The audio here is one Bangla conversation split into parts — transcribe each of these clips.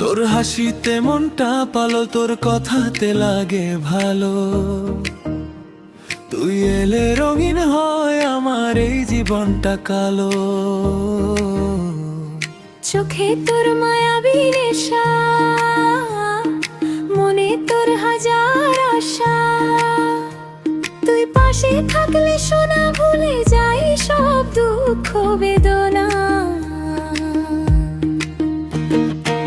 তোর হাসিতে মনটা পালো, তোর কথাতে লাগে ভালো। তুই এলে রঙিন হয় আমার এই জীবনটা কালো। চোখে তোর মায়াবী নেশা, মনে তোর হাজার আশা। তুই পাশে থাকলে শোনা ভুলে যাই সব দুঃখ বেদনা।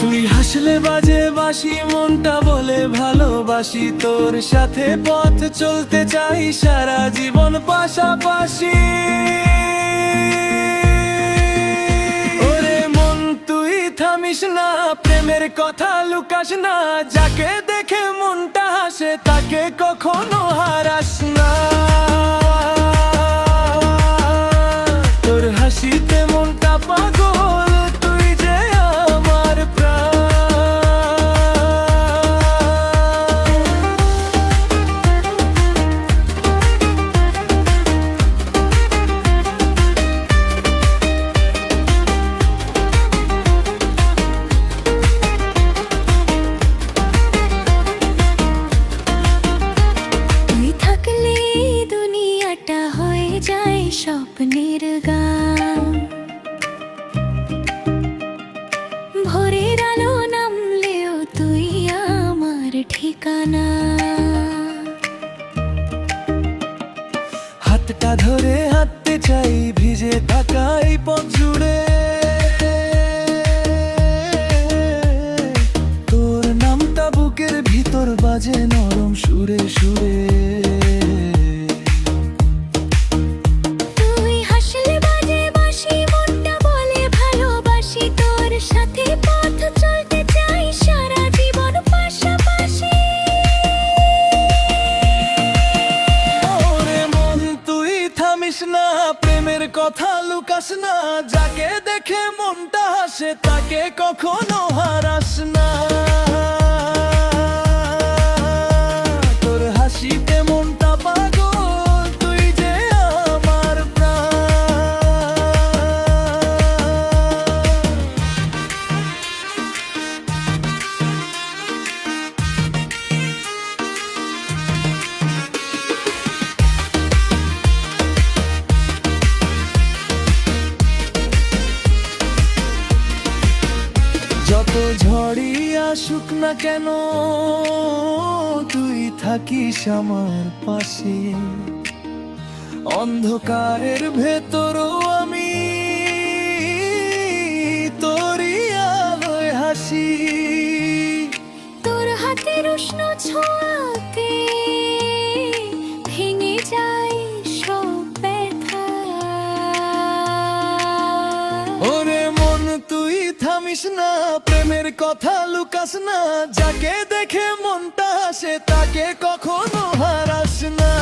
তুই হাসলে বাজে বাঁশি, মনটা বলে ভালোবাসি। তোর সাথে পথ চলতে চাই সারা জীবন পাশাপাশি। ওরে মন তুই থামিস না, প্রেমের কথা লুকাস না। যাকে দেখে মনটা হাসে তাকে কখনো হারাস না। তোর হাসিতে মনটা পাগল, তুই যে আমার প্রাণ। তুই থাকলে দুনিয়াটা হয়ে যায় স্বপ্নের গান। ভোরের আলো নামলেও তুই আমার ঠিকানা। হাতটা ধরে হাঁটতে চাই ভিজে থাকা এই পথ জুড়ে। তোর নামটা বুকের ভিতর বাজে নরম সুরে সুরে। তুই হাসলে বাজে বাঁশি, মনটা বলে ভালোবাসি। তোর সাথে পথ চলতে চাই সারা জীবন পাশাপাশি। ওরে মন তুই থামিস না, প্রেমের কথা লুকাস না। যাকে দেখে মনটা হাসে তাকে কখনো হারাস না। তোর হাসিতে মনটা পাগল, তুই যে আমার প্রাণ। যত ঝড়ই আসুক না কেন, তুই থাকিস আমার পাশে। অন্ধকারের ভেতরও আমি তোরই আলোয় হাসি। তোর হাতের উষ্ণ ছোঁয়াতে ভেঙে যায় সব ব্যথা। ওরে মন তুই থামিস না, প্রেমের কথা লুকাস না। যাকে দেখে মনটা হাসে তাকে কখনো হারাস না।